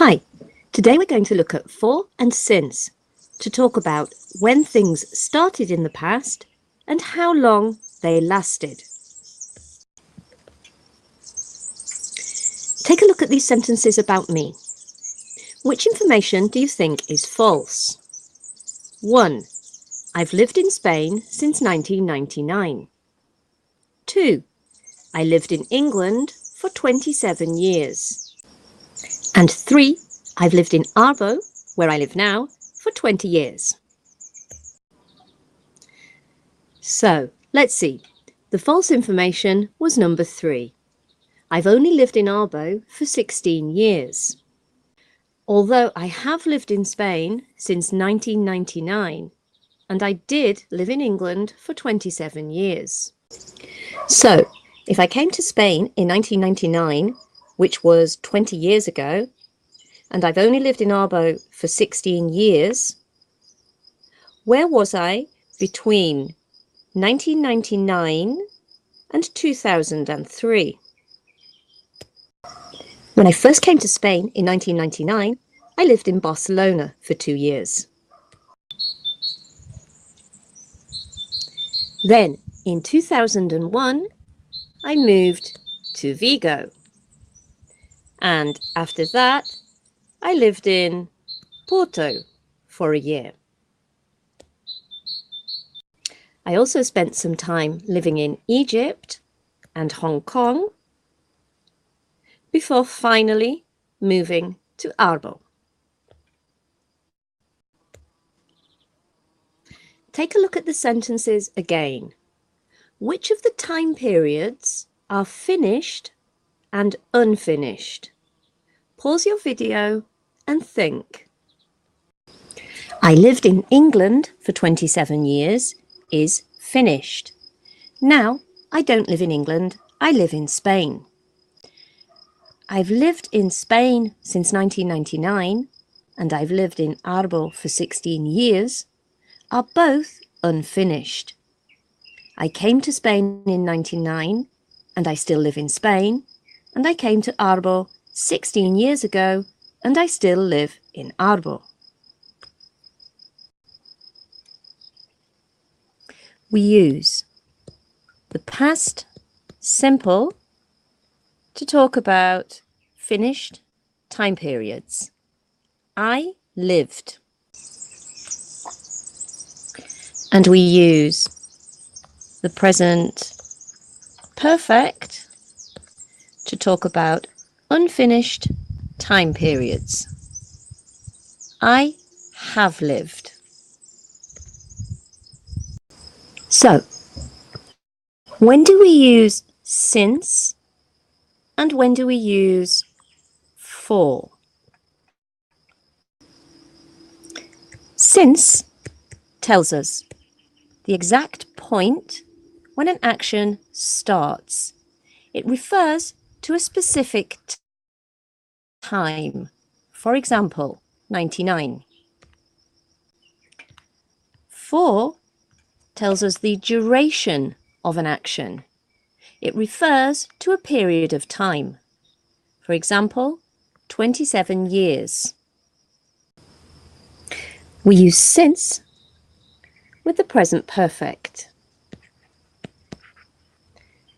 Hi, today we're going to look at for and since to talk about when things started in the past and how long they lasted. Take a look at these sentences about me. Which information do you think is false? 1. I've lived in Spain since 1999. 2. I lived in England for 27 years. And 3. I've lived in Arbo, where I live now, for 20 years. So, let's see. The false information was number 3. I've only lived in Arbo for 16 years. Although I have lived in Spain since 1999, and I did live in England for 27 years. So, if I came to Spain in 1999, which was 20 years ago, and I've only lived in Arbo for 16 years, where was I between 1999 and 2003? When I first came to Spain in 1999, I lived in Barcelona for 2 years. Then, in 2001, I moved to Vigo. And after that, I lived in Porto for a year. I also spent some time living in Egypt and Hong Kong before finally moving to Arbo. Take a look at the sentences again. Which of the time periods are finished and unfinished? Pause your video and think. I lived in England for 27 years is finished. Now, I don't live in England, I live in Spain. I've lived in Spain since 1999 and I've lived in Arbo for 16 years are both unfinished. I came to Spain in 1999 and I still live in Spain, and I came to Arbo 16 years ago and I still live in Arbo. We use the past simple to talk about finished time periods. I lived. And we use the present perfect to talk about unfinished time periods. I have lived. So, when do we use since and when do we use for? Since tells us the exact point when an action starts. It refers to a specific time. For example, 99. For tells us the duration of an action. It refers to a period of time. For example, 27 years. We use since with the present perfect.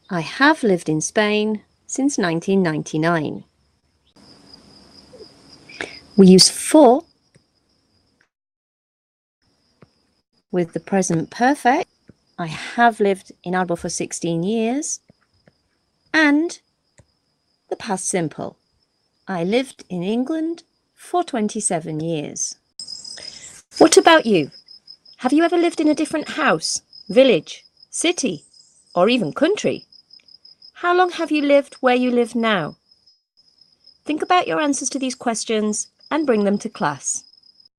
I have lived in Spain since 1999. We use for with the present perfect. I have lived in Arbo for 16 years. And the past simple. I lived in England for 27 years. What about you? Have you ever lived in a different house, village, city, or even country? How long have you lived where you live now? Think about your answers to these questions and bring them to class.